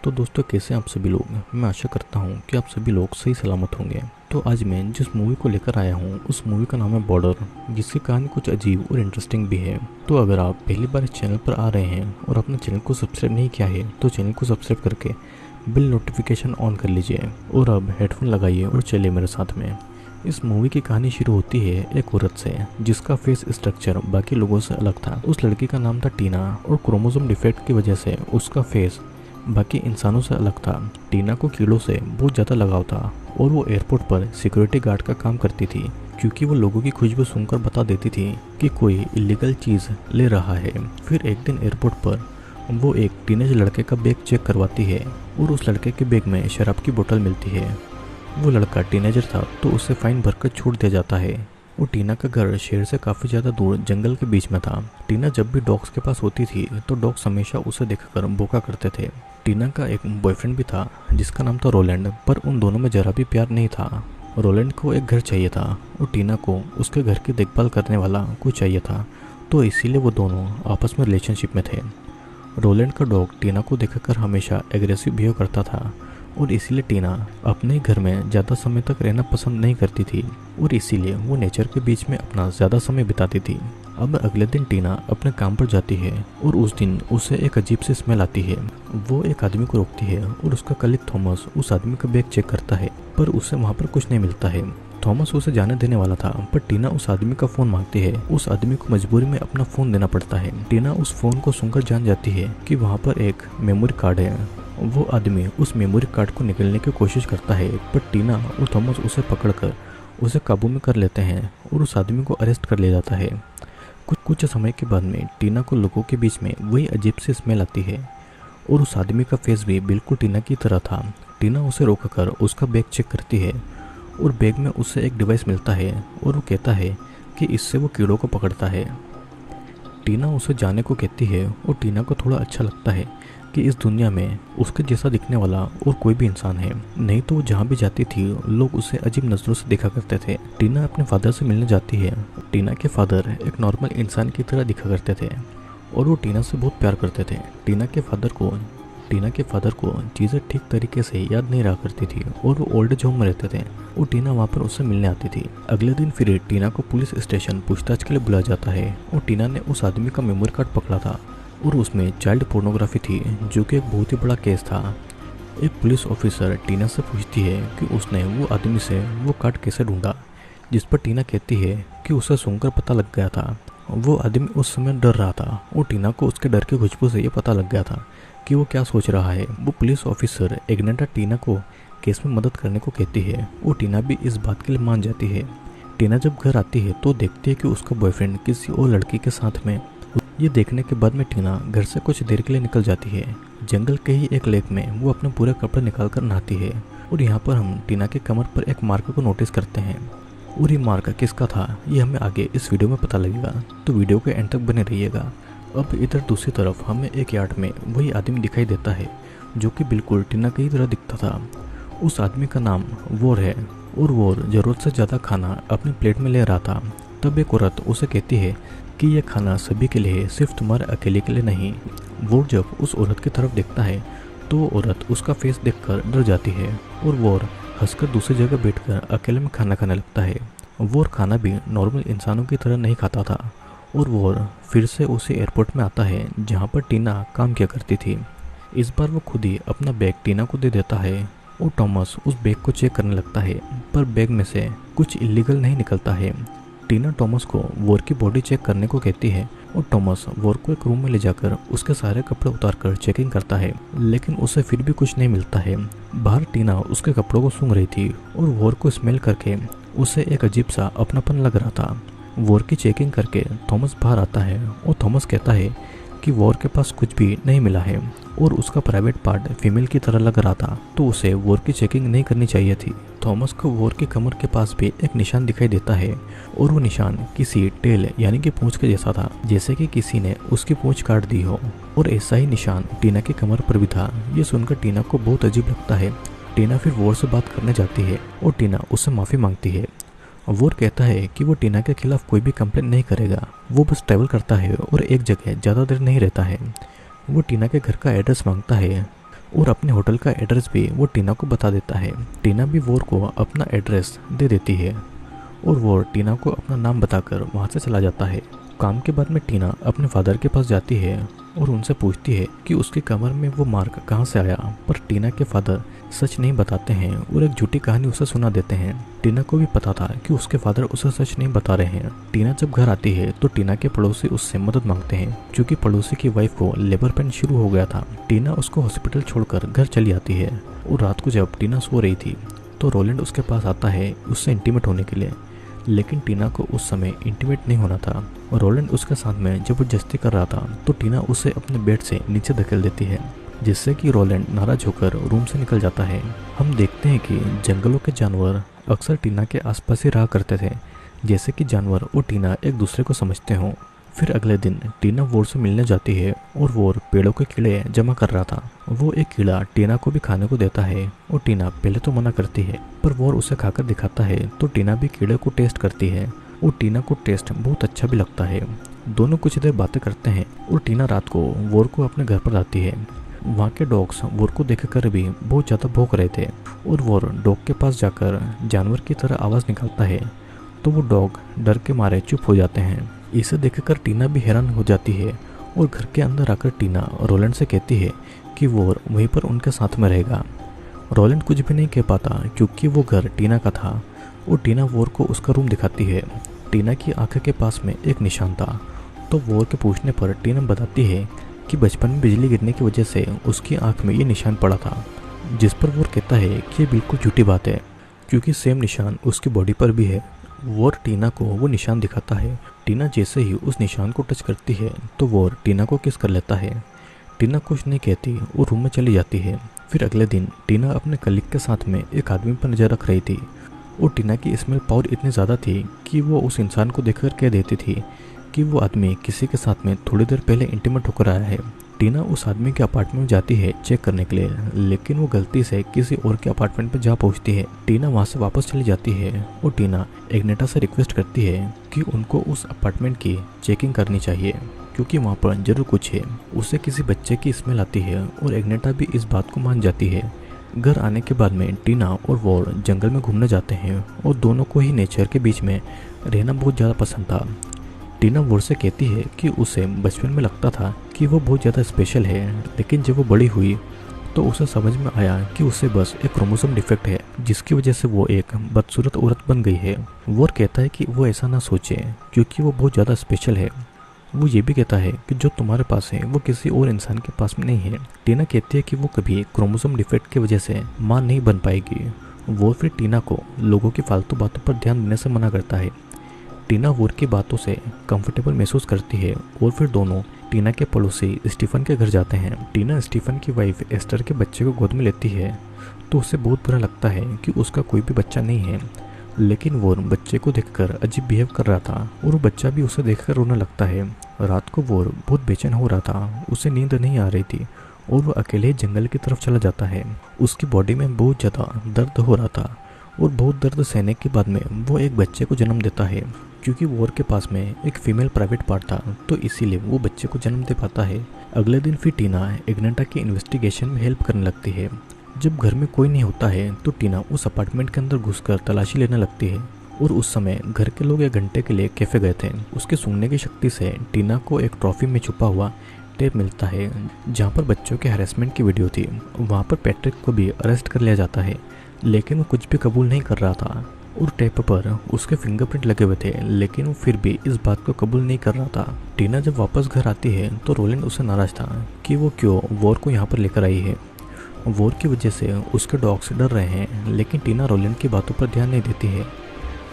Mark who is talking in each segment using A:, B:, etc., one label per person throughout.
A: तो दोस्तों, कैसे हैं आप सभी लोग। मैं आशा करता हूँ कि आप सभी लोग सही सलामत होंगे। तो आज मैं जिस मूवी को लेकर आया हूँ उस मूवी का नाम है बॉर्डर, जिसकी कहानी कुछ अजीब और इंटरेस्टिंग भी है। तो अगर आप पहली बार इस चैनल पर आ रहे हैं और अपने चैनल को सब्सक्राइब नहीं किया है तो चैनल को सब्सक्राइब करके बिल नोटिफिकेशन ऑन कर लीजिए और अब हेडफोन लगाइए और चलिए मेरे साथ में। इस मूवी की कहानी शुरू होती है एक औरत से जिसका फेस स्ट्रक्चर बाकी लोगों से अलग था। उस लड़की का नाम था टीना और क्रोमोसोम डिफेक्ट की वजह से उसका फेस बाकी इंसानों से अलग था। टीना को कीड़ों से बहुत ज़्यादा लगाव था और वो एयरपोर्ट पर सिक्योरिटी गार्ड का काम करती थी, क्योंकि वो लोगों की खुशबू सुनकर बता देती थी कि कोई इलीगल चीज़ ले रहा है। फिर एक दिन एयरपोर्ट पर वो एक टीनेज लड़के का बैग चेक करवाती है और उस लड़के के बैग में शराब की बोतल मिलती है। वो लड़का टीनेजर था तो उसे फाइन भरकर छूट दिया जाता है। वो टीना का घर शहर से काफ़ी ज़्यादा दूर जंगल के बीच में था। टीना जब भी डॉग्स के पास होती थी तो डॉग्स हमेशा उसे देखकर भौंका करते थे। टीना का एक बॉयफ्रेंड भी था जिसका नाम था रोलैंड, पर उन दोनों में जरा भी प्यार नहीं था। रोलैंड को एक घर चाहिए था और टीना को उसके घर की देखभाल करने वाला कोई चाहिए था, तो इसीलिए वो दोनों आपस में रिलेशनशिप में थे। रोलैंड का डॉग टीना को देखकर हमेशा एग्रेसिव बिहेव करता था और इसीलिए टीना अपने घर में ज़्यादा समय तक रहना पसंद नहीं करती थी और इसीलिए वो नेचर के बीच में अपना ज़्यादा समय बिताती थी। अब अगले दिन टीना अपने काम पर जाती है और उस दिन उसे एक अजीब सी स्मेल आती है। वो एक आदमी को रोकती है और उसका कलीग थॉमस उस आदमी का बैग चेक करता है, पर उसे वहाँ पर कुछ नहीं मिलता है। थॉमस उसे जाने देने वाला था, पर टीना उस आदमी का फ़ोन मांगती है। उस आदमी को मजबूरी में अपना फ़ोन देना पड़ता है। टीना उस फ़ोन को सुनकर जान जाती है कि वहाँ पर एक मेमोरी कार्ड है। वो आदमी उस मेमोरी कार्ड को निकलने की कोशिश करता है, पर टीना और थॉमस उसे पकड़कर उसे काबू में कर लेते हैं और उस आदमी को अरेस्ट कर लिया जाता है। कुछ समय के बाद में टीना को लोगों के बीच में वही अजीब सी स्मेल आती है और उस आदमी का फेस भी बिल्कुल टीना की तरह था। टीना उसे रोककर उसका बैग चेक करती है और बैग में उसे एक डिवाइस मिलता है और वो कहता है कि इससे वो कीड़ों को पकड़ता है। टीना उसे जाने को कहती है और टीना को थोड़ा अच्छा लगता है कि इस दुनिया में उसके जैसा दिखने वाला और कोई भी इंसान है। नहीं तो वो जहाँ भी जाती थी लोग उसे अजीब नज़रों से देखा करते थे। टीना अपने फादर से मिलने जाती है। टीना के फादर एक नॉर्मल इंसान की तरह दिखा करते थे और वो टीना से बहुत प्यार करते थे। टीना के फादर को चीज़ें ठीक तरीके से याद नहीं रहा करती थी और वो ओल्ड एज होम में रहते थे और टीना वहाँ पर उससे मिलने आती थी। अगले दिन फिर टीना को पुलिस स्टेशन पूछताछ के लिए बुलाया जाता है और टीना ने उस आदमी का मेमोरी कार्ड पकड़ा था और उसमें चाइल्ड पोर्नोग्राफी थी, जो कि एक बहुत ही बड़ा केस था। एक पुलिस ऑफिसर टीना से पूछती है कि उसने वो आदमी से वो कार्ड कैसे ढूंढा, जिस पर टीना कहती है कि उसे सुनकर पता लग गया था। वो आदमी उस समय डर रहा था और टीना को उसके डर की खुशबू से ये पता लग गया था कि वो क्या सोच रहा है। वो पुलिस ऑफिसर एग्नेटा टीना को केस में मदद करने को कहती है और टीना भी इस बात के लिए मान जाती है। टीना जब घर आती है तो देखती है कि उसका बॉयफ्रेंड किसी और लड़की के साथ में। ये देखने के बाद में टीना घर से कुछ देर के लिए निकल जाती है। जंगल के ही एक लेक में वो अपने पूरे कपड़े निकाल कर नहाती है और यहाँ पर हम टीना के कमर पर एक मार्क को नोटिस करते हैं और ये मार्क किसका था ये हमें आगे इस वीडियो में पता लगेगा, तो वीडियो के एंड तक बने रहिएगा। अब इधर दूसरी तरफ हमें एक यार्ड में वही आदमी दिखाई देता है जो कि बिल्कुल टीना की ही तरह दिखता था। उस आदमी का नाम वोर है और वोर ज़रूरत से ज़्यादा खाना अपनी प्लेट में ले रहा था। तब एक औरत उसे कहती है कि यह खाना सभी के लिए, सिर्फ तुम्हारे अकेले के लिए नहीं। वोर जब उस औरत की तरफ देखता है तो वो औरत उसका फेस देखकर डर जाती है और वोर हंसकर दूसरी जगह बैठकर अकेले में खाना खाने लगता है। वोर खाना भी नॉर्मल इंसानों की तरह नहीं खाता था और वोर फिर से उसी एयरपोर्ट में आता है जहाँ पर टीना काम किया करती थी। इस बार वो खुद ही अपना बैग टीना को दे देता है और थॉमस उस बैग को चेक करने लगता है, पर बैग में से कुछ इलीगल नहीं निकलता है। टीना थॉमस को वोर की बॉडी चेक करने को कहती है और थॉमस वोर को एक रूम में ले जाकर उसके सारे कपड़े उतारकर चेकिंग करता है, लेकिन उसे फिर भी कुछ नहीं मिलता है। बाहर टीना उसके कपड़ों को सूंघ रही थी और वोर को स्मेल करके उसे एक अजीब सा अपनापन लग रहा था। वोर की चेकिंग करके थॉमस बाहर आता है और थॉमस कहता है कि वोर के पास कुछ भी नहीं मिला है और उसका प्राइवेट पार्ट फीमेल की तरह लग रहा था, तो उसे वोर की चेकिंग नहीं करनी चाहिए थी। थॉमस को वोर की कमर के पास भी एक निशान दिखाई देता है और वो निशान किसी टेल यानी कि पूंछ के जैसा था, जैसे कि किसी ने उसकी पूंछ काट दी हो, और ऐसा ही निशान टीना की कमर पर भी था। ये सुनकर टीना को बहुत अजीब लगता है। टीना फिर वोर से बात करने जाती है और टीना उससे माफ़ी मांगती है। वोर कहता है कि वो टीना के खिलाफ कोई भी कंप्लेंट नहीं करेगा, वो बस ट्रैवल करता है और एक जगह ज़्यादा देर नहीं रहता है। वो टीना के घर का एड्रेस मांगता है और अपने होटल का एड्रेस भी वो टीना को बता देता है। टीना भी वॉर को अपना एड्रेस दे देती है और वॉर टीना को अपना नाम बताकर वहाँ से चला जाता है। काम के बाद में टीना अपने फादर के पास जाती है और उनसे पूछती है कि उसकी कमर में वो मार्क कहाँ से आया, पर टीना के फादर सच नहीं बताते हैं और एक झूठी कहानी उसे सुना देते हैं। टीना को भी पता था कि उसके फादर उसे सच नहीं बता रहे हैं। टीना जब घर आती है तो टीना के पड़ोसी उससे मदद मांगते हैं क्योंकि पड़ोसी की वाइफ को लेबर पेन शुरू हो गया था। टीना उसको हॉस्पिटल छोड़कर घर चली आती है और रात को जब टीना सो रही थी तो रोलैंड उसके पास आता है उससे इंटीमेट होने के लिए, लेकिन टीना को उस समय इंटीमेट नहीं होना था और रोलैंड उसके साथ में जबरदस्ती कर रहा था तो टीना उसे अपने बेड से नीचे धकेल देती है, जिससे कि रोलैंड नाराज होकर रूम से निकल जाता है। हम देखते हैं कि जंगलों के जानवर अक्सर टीना के आसपास ही रहा करते थे, जैसे कि जानवर और टीना एक दूसरे को समझते हों। फिर अगले दिन टीना वोर से मिलने जाती है और वोर पेड़ों के कीड़े जमा कर रहा था। वो एक कीड़ा टीना को भी खाने को देता है और टीना पहले तो मना करती है, पर वोर उसे खाकर दिखाता है तो टीना भी कीड़े को टेस्ट करती है और टीना को टेस्ट बहुत अच्छा भी लगता है। दोनों कुछ देर बातें करते हैं और टीना रात को वोर को अपने घर पर लाती है। वहाँ के डॉग्स वोर को देखकर भी बहुत ज़्यादा भौंक रहे थे और वोर डॉग के पास जाकर जानवर की तरह आवाज़ निकालता है तो वो डॉग डर के मारे चुप हो जाते हैं। इसे देखकर टीना भी हैरान हो जाती है और घर के अंदर आकर टीना रोलैंड से कहती है कि वोर वहीं पर उनके साथ में रहेगा। रोलैंड कुछ भी नहीं कह पाता क्योंकि वो घर टीना का था और टीना वोर को उसका रूम दिखाती है। टीना की आंख के पास में एक निशान था तो वोर के पूछने पर टीना बताती है कि बचपन में बिजली गिरने की वजह से उसकी आंख में ये निशान पड़ा था, जिस पर वोर कहता है कि ये बिल्कुल झूठी बात है क्योंकि सेम निशान उसकी बॉडी पर भी है। वोर टीना को वो निशान दिखाता है। टीना जैसे ही उस निशान को टच करती है तो वोर टीना को किस कर लेता है। टीना कुछ नहीं कहती और रूम में चली जाती है। फिर अगले दिन टीना अपने कलीग के साथ में एक आदमी पर नजर रख रही थी और टीना की स्मेल पावर इतनी ज़्यादा थी कि वो उस इंसान को देखकर कह देती थी कि वो आदमी किसी के साथ में थोड़ी देर पहले इंटीमेट होकर आया है। टीना उस आदमी के अपार्टमेंट में जाती है चेक करने के लिए, लेकिन वो गलती से किसी और के अपार्टमेंट पर जा पहुंचती है। टीना वहां से वापस चली जाती है और टीना एग्नेटा से रिक्वेस्ट करती है कि उनको उस अपार्टमेंट की चेकिंग करनी चाहिए क्योंकि वहाँ पर जरूर कुछ है। उसे किसी बच्चे की स्मेल आती है और एग्नेटा भी इस बात को मान जाती है। घर आने के बाद में टीना और वोर जंगल में घूमने जाते हैं और दोनों को ही नेचर के बीच में रहना बहुत ज़्यादा पसंद था। टीना वोर से कहती है कि उसे बचपन में लगता था कि वो बहुत ज़्यादा स्पेशल है, लेकिन जब वो बड़ी हुई तो उसे समझ में आया कि उसे बस एक क्रोमोसोम डिफेक्ट है जिसकी वजह से वो एक बदसूरत औरत बन गई है। वोर कहता है कि वो ऐसा ना सोचे क्योंकि वो बहुत ज़्यादा स्पेशल है। वो ये भी कहता है कि जो तुम्हारे पास है वो किसी और इंसान के पास में नहीं है। टीना कहती है कि वो कभी क्रोमोसोम डिफेक्ट की वजह से मां नहीं बन पाएगी। वो फिर टीना को लोगों की फालतू बातों पर ध्यान देने से मना करता है। टीना वोर की बातों से कंफर्टेबल महसूस करती है और फिर दोनों टीना के पड़ोसी स्टीफन के घर जाते हैं। टीना स्टीफन की वाइफ एस्टर के बच्चे को गोद में लेती है तो उसे बहुत बुरा लगता है कि उसका कोई भी बच्चा नहीं है, लेकिन वो बच्चे को देखकर अजीब बिहेव कर रहा था और वो बच्चा भी उसे देखकर रोने लगता है। रात को वो बहुत बेचैन हो रहा था, उसे नींद नहीं आ रही थी और वो अकेले जंगल की तरफ चला जाता है। उसकी बॉडी में बहुत ज़्यादा दर्द हो रहा था और बहुत दर्द सहने के बाद में वो एक बच्चे को जन्म देता है। क्योंकि वोर के पास में एक फीमेल प्राइवेट पार्ट था तो इसीलिए वो बच्चे को जन्म दे पाता है। अगले दिन फिर टीना एग्नेटा की इन्वेस्टिगेशन में हेल्प करने लगती है। जब घर में कोई नहीं होता है तो टीना उस अपार्टमेंट के अंदर घुसकर तलाशी लेने लगती है और उस समय घर के लोग 1 घंटे के लिए कैफे गए थे। उसके सूंघने की शक्ति से टीना को एक ट्रॉफी में छुपा हुआ टेप मिलता है जहाँ पर बच्चों के हैरेसमेंट की वीडियो थी। वहाँ पर पैट्रिक को भी अरेस्ट कर लिया जाता है, लेकिन वो कुछ भी कबूल नहीं कर रहा था और टेप पर उसके फिंगरप्रिंट लगे हुए थे, लेकिन वो फिर भी इस बात को कबूल नहीं कर रहा था। टीना जब वापस घर आती है तो रोलैंड उससे नाराज था कि वो क्यों वोर को यहाँ पर लेकर आई है। वोर की वजह से उसके डॉग्स डर रहे हैं, लेकिन टीना रोलैंड की बातों पर ध्यान नहीं देती है।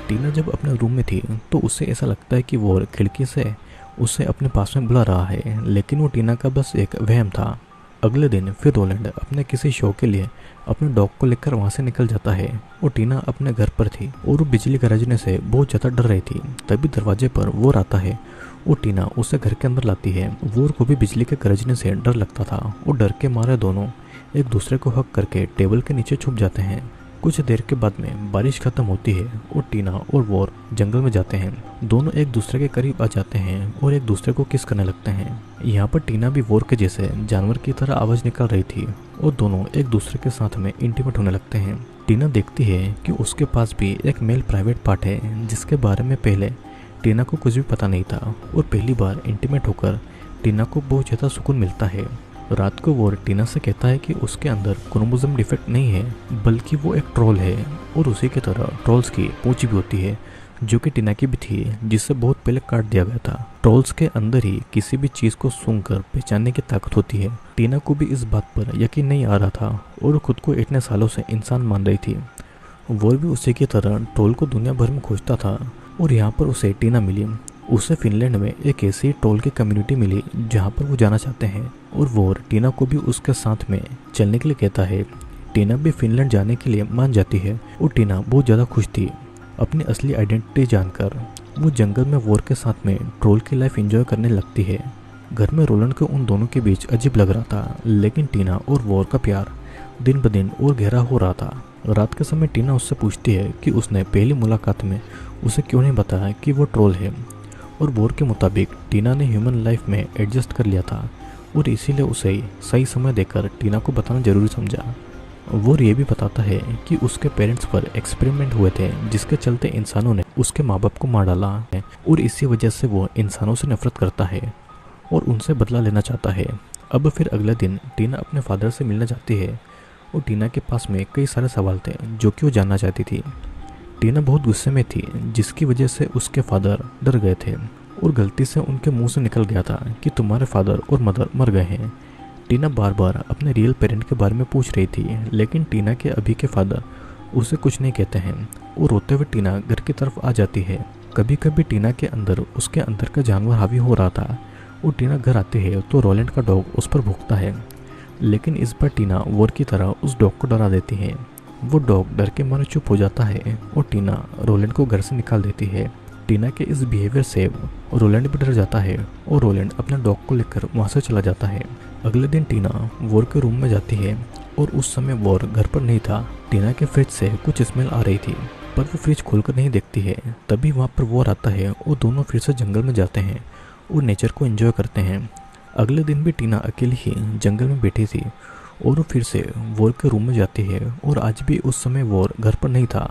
A: टीना जब अपने रूम में थी तो उसे ऐसा लगता है कि वोर खिड़की से उसे अपने पास में बुला रहा है, लेकिन वो टीना का बस एक वहम था। अगले दिन फिर रोलैंड अपने किसी शो के लिए अपने डॉग को लेकर वहाँ से निकल जाता है और टीना अपने घर पर थी और वो बिजली गरजने से बहुत ज़्यादा डर रही थी। तभी दरवाजे पर वोर आता है और टीना उसे घर के अंदर लाती है। वोर को भी बिजली के गरजने से डर लगता था और डर के मारे दोनों एक दूसरे को हक करके टेबल के नीचे छुप जाते हैं। कुछ देर के बाद में बारिश खत्म होती है और टीना और वॉर जंगल में जाते हैं। दोनों एक दूसरे के करीब आ जाते हैं और एक दूसरे को किस करने लगते हैं। यहाँ पर टीना भी वॉर के जैसे जानवर की तरह आवाज निकाल रही थी और दोनों एक दूसरे के साथ में इंटीमेट होने लगते हैं। टीना देखती है कि उसके पास भी एक मेल प्राइवेट पार्ट है जिसके बारे में पहले टीना को कुछ भी पता नहीं था और पहली बार इंटीमेट होकर टीना को बहुत ज़्यादा सुकून मिलता है। रात को वो टीना से कहता है कि उसके अंदर क्रोमोसोम डिफेक्ट नहीं है बल्कि वो एक ट्रोल है और उसी की तरह ट्रोल्स की पूंछ भी होती है जो कि टीना की भी थी, जिससे बहुत पहले काट दिया गया था। ट्रोल्स के अंदर ही किसी भी चीज़ को सूंघकर पहचानने की ताकत होती है। टीना को भी इस बात पर यकीन नहीं आ रहा था और खुद को इतने सालों से इंसान मान रही थी। वो भी उसी की तरह ट्रोल को दुनिया भर में खोजता था और यहाँ पर उसे टीना मिली। उसे फिनलैंड में एक ऐसी ट्रोल की कम्युनिटी मिली जहाँ पर वो जाना चाहते हैं और वो टीना को भी उसके साथ में चलने के लिए कहता है। टीना भी फिनलैंड जाने के लिए मान जाती है और टीना बहुत ज़्यादा खुश थी अपनी असली आइडेंटिटी जानकर। वो जंगल में वॉर के साथ में ट्रोल की लाइफ एंजॉय करने लगती है। घर में रोलैंड को उन दोनों के बीच अजीब लग रहा था, लेकिन टीना और वॉर का प्यार दिन ब दिन और गहरा हो रहा था। रात के समय टीना उससे पूछती है कि उसने पहली मुलाकात में उसे क्यों नहीं बताया कि वो ट्रोल है और वॉर के मुताबिक टीना ने ह्यूमन लाइफ में एडजस्ट कर लिया था और इसीलिए उसे सही समय देकर टीना को बताना जरूरी समझा। वो ये भी बताता है कि उसके पेरेंट्स पर एक्सपेरिमेंट हुए थे जिसके चलते इंसानों ने उसके माँ बाप को मार डाला है और इसी वजह से वो इंसानों से नफरत करता है और उनसे बदला लेना चाहता है। अब फिर अगले दिन टीना अपने फादर से मिलने जाती है और टीना के पास में कई सारे सवाल थे जो कि वो जानना चाहती थी। टीना बहुत गुस्से में थी जिसकी वजह से उसके फादर डर गए थे और गलती से उनके मुंह से निकल गया था कि तुम्हारे फादर और मदर मर गए हैं। टीना बार बार अपने रियल पेरेंट के बारे में पूछ रही थी, लेकिन टीना के अभी के फादर उसे कुछ नहीं कहते हैं और रोते हुए टीना घर की तरफ आ जाती है। कभी कभी टीना के अंदर उसके अंदर का जानवर हावी हो रहा था और टीना घर आती है तो रोलैंड का डॉग उस पर भौंकता है, लेकिन इस बार टीना वॉर की तरह उस डॉग को डरा देती है। वो डॉग डर के मारे चुप हो जाता है और टीना रोलैंड को घर से निकाल देती है। टीना के इस बिहेवियर से रोलैंड भी डर जाता है और रोलैंड अपने डॉग को लेकर वहाँ से चला जाता है। अगले दिन टीना वॉर के रूम में जाती है और उस समय वॉर घर पर नहीं था। टीना के फ्रिज से कुछ स्मेल आ रही थी पर वो फ्रिज खोलकर नहीं देखती है। तभी वहाँ पर वॉर आता है और दोनों फिर से जंगल में जाते हैं और नेचर को एंजॉय करते हैं। अगले दिन भी टीना अकेली ही जंगल में बैठी थी और वो फिर से वॉर के रूम में जाती है और आज भी उस समय वॉर घर पर नहीं था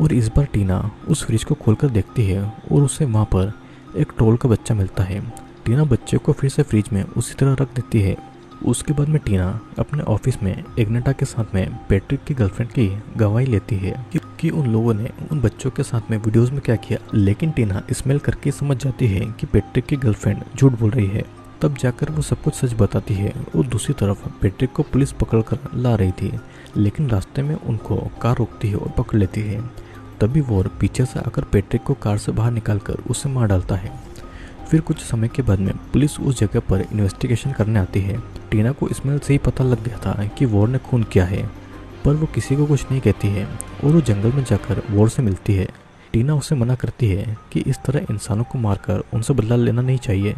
A: और इस बार टीना उस फ्रिज को खोलकर देखती है और उसे वहाँ पर एक ट्रोल का बच्चा मिलता है। टीना बच्चे को फिर से फ्रिज में उसी तरह रख देती है। उसके बाद में टीना अपने ऑफिस में एग्नेटा के साथ में पैट्रिक की गर्लफ्रेंड की गवाही लेती है कि उन लोगों ने उन बच्चों के साथ में वीडियोस में क्या किया, लेकिन टीना स्मेल करके समझ जाती है कि पैट्रिक की गर्लफ्रेंड झूठ बोल रही है। तब जाकर वो सब कुछ सच बताती है और दूसरी तरफ पैट्रिक को पुलिस पकड़कर ला रही थी, लेकिन रास्ते में उनको कार रोकती है और पकड़ लेती है। तभी वॉर पीछे से आकर पैट्रिक को कार से बाहर निकालकर उसे मार डालता है। फिर कुछ समय के बाद में पुलिस उस जगह पर इन्वेस्टिगेशन करने आती है। टीना को स्मेल से ही पता लग गया था कि वॉर ने खून किया है, पर वो किसी को कुछ नहीं कहती है और वो जंगल में जाकर वॉर से मिलती है। टीना उसे मना करती है कि इस तरह इंसानों को मारकर उनसे बदला लेना नहीं चाहिए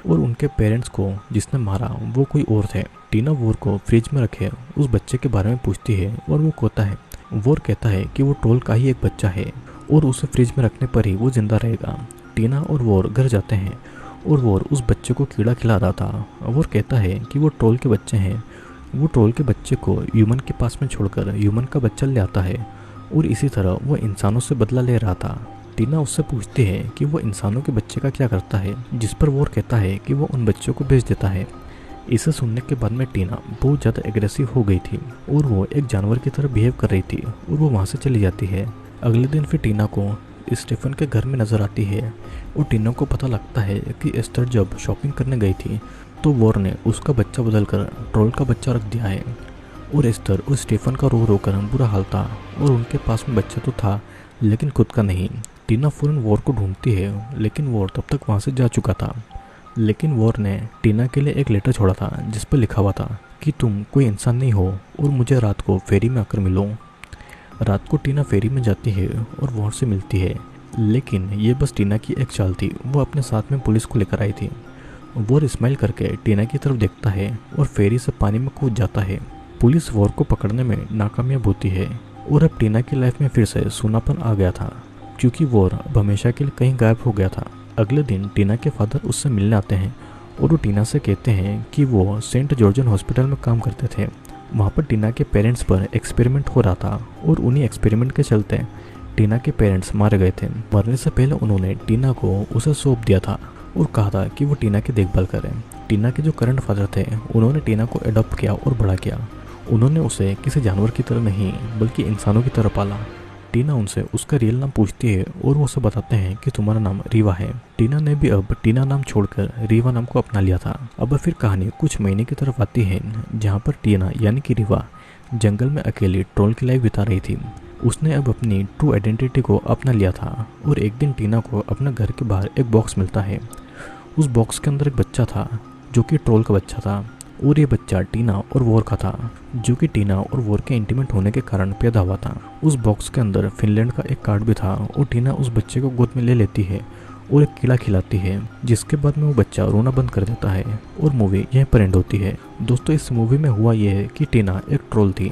A: और उनके पेरेंट्स को जिसने मारा वो कोई और थे। टीना वॉर को फ्रिज में रखे उस बच्चे के बारे में पूछती है और वो कहता है वॉर कहता है कि वो ट्रोल का ही एक बच्चा है और उसे फ्रिज में रखने पर ही वो जिंदा रहेगा। टीना और वॉर घर जाते हैं और वॉर उस बच्चे को कीड़ा खिला रहा था। वॉर कहता है कि वो ट्रोल के बच्चे हैं। वो ट्रोल के बच्चे को ह्यूमन के पास में छोड़कर ह्यूमन का बच्चा ले आता है और इसी तरह वो इंसानों से बदला ले रहा था। टीना उससे पूछती है कि वो इंसानों के बच्चे का क्या करता है, जिस पर वॉर कहता है कि वो उन बच्चों को बेच देता है। इसे सुनने के बाद में टीना बहुत ज़्यादा एग्रेसिव हो गई थी और वो एक जानवर की तरह बिहेव कर रही थी और वो वहाँ से चली जाती है। अगले दिन फिर टीना को स्टीफन के घर में नज़र आती है और टीना को पता लगता है कि एस्टर जब शॉपिंग करने गई थी तो वॉर ने उसका बच्चा बदलकर ट्रोल का बच्चा रख दिया है और एस्टर और स्टीफन का रो रो कर बुरा हाल था और उनके पास में बच्चा तो था लेकिन खुद का नहीं। टीना फौरन वॉर को ढूंढती है, लेकिन वॉर तब तक वहाँ से जा चुका था। लेकिन वॉर ने टीना के लिए एक लेटर छोड़ा था जिस पर लिखा हुआ था कि तुम कोई इंसान नहीं हो और मुझे रात को फेरी में आकर मिलो। रात को टीना फेरी में जाती है और वॉर से मिलती है, लेकिन ये बस टीना की एक चाल थी। वो अपने साथ में पुलिस को लेकर आई थी। वॉर स्माइल करके टीना की तरफ देखता है और फेरी से पानी में कूद जाता है। पुलिस वॉर को पकड़ने में नाकामयाब होती है और अब टीना की लाइफ में फिर से सूनापन आ गया था, क्योंकि वो अब हमेशा के लिए कहीं गायब हो गया था। अगले दिन टीना के फादर उससे मिलने आते हैं और वो टीना से कहते हैं कि वो सेंट जॉर्जन हॉस्पिटल में काम करते थे। वहाँ पर टीना के पेरेंट्स पर एक्सपेरिमेंट हो रहा था और उन्हीं एक्सपेरिमेंट के चलते टीना के पेरेंट्स मारे गए थे। मरने से पहले उन्होंने टीना को उसे सौंप दिया था और कहा था कि वो टीना की देखभाल करें। टीना के जो करंट फादर थे उन्होंने टीना को अडॉप्ट किया और बड़ा किया। उन्होंने उसे किसी जानवर की तरह नहीं बल्कि इंसानों की तरह पाला। टीना उनसे उसका रियल नाम पूछती है और वो उसे बताते हैं कि तुम्हारा नाम रीवा है। टीना ने भी अब टीना नाम छोड़कर रीवा नाम को अपना लिया था। अब फिर कहानी कुछ महीने की तरफ आती है, जहाँ पर टीना यानी कि रीवा जंगल में अकेली ट्रोल की लाइफ बिता रही थी। उसने अब अपनी ट्रू आइडेंटिटी को अपना लिया था और एक दिन टीना को अपना घर के बाहर एक बॉक्स मिलता है। उस बॉक्स के अंदर एक बच्चा था जो कि ट्रोल का बच्चा था और ये बच्चा टीना और वोर का था, जो कि टीना और वोर के इंटीमेट होने के कारण पैदा हुआ था। उस बॉक्स के अंदर फिनलैंड का एक कार्ड भी था और टीना उस बच्चे को गोद में ले लेती है और एक कीड़ा खिलाती है, जिसके बाद में वो बच्चा रोना बंद कर देता है और मूवी यहीं पर एंड होती है। दोस्तों, इस मूवी में हुआ यह है कि टीना एक ट्रोल थी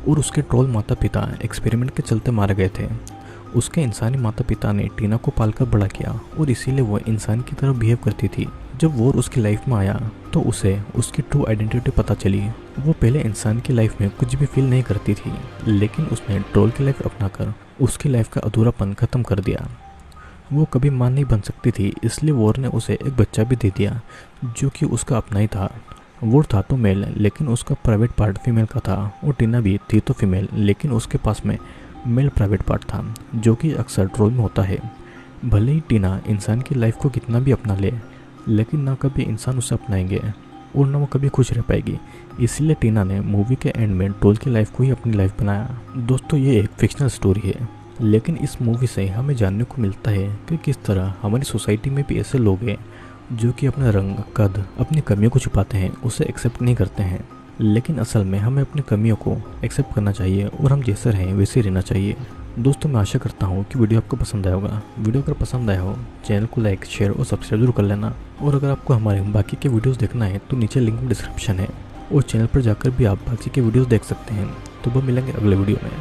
A: और उसके ट्रोल माता पिता एक्सपेरिमेंट के चलते मारे गए थे। उसके इंसानी माता पिता ने टीना को पालकर बड़ा किया और इसीलिए वो इंसान की तरह बिहेव करती थी। जब वोर उसकी लाइफ में आया तो उसे उसकी ट्रू आइडेंटिटी पता चली। वो पहले इंसान की लाइफ में कुछ भी फील नहीं करती थी, लेकिन उसने ट्रोल की लाइफ अपनाकर उसकी लाइफ का अधूरापन खत्म कर दिया। वो कभी मां नहीं बन सकती थी, इसलिए वोर ने उसे एक बच्चा भी दे दिया जो कि उसका अपना ही था। वोर था तो मेल, लेकिन उसका प्राइवेट पार्ट फीमेल का था और टीना भी थी तो फीमेल, लेकिन उसके पास में मेल प्राइवेट पार्ट था, जो कि अक्सर ट्रोल में होता है। भले ही टीना इंसान की लाइफ को कितना भी अपना ले, लेकिन ना कभी इंसान उसे अपनाएंगे और ना वो कभी खुश रह पाएगी। इसलिए टीना ने मूवी के एंड में ट्रोल की लाइफ को ही अपनी लाइफ बनाया। दोस्तों, ये एक फिक्शनल स्टोरी है, लेकिन इस मूवी से हमें जानने को मिलता है कि किस तरह हमारी सोसाइटी में भी ऐसे लोग हैं जो कि अपना रंग, कद, अपनी कमियों को छुपाते हैं, उसे एक्सेप्ट नहीं करते हैं। लेकिन असल में हमें अपनी कमियों को एक्सेप्ट करना चाहिए और हम जैसे रहें वैसे रहना चाहिए। दोस्तों, मैं आशा करता हूँ कि वीडियो आपको पसंद आया होगा। वीडियो अगर पसंद आया हो, चैनल को लाइक, शेयर और सब्सक्राइब जरूर कर लेना। और अगर आपको हमारे बाकी के वीडियोस देखना है तो नीचे लिंक में डिस्क्रिप्शन है और चैनल पर जाकर भी आप बाकी के वीडियोस देख सकते हैं। तो वो मिलेंगे अगले वीडियो में।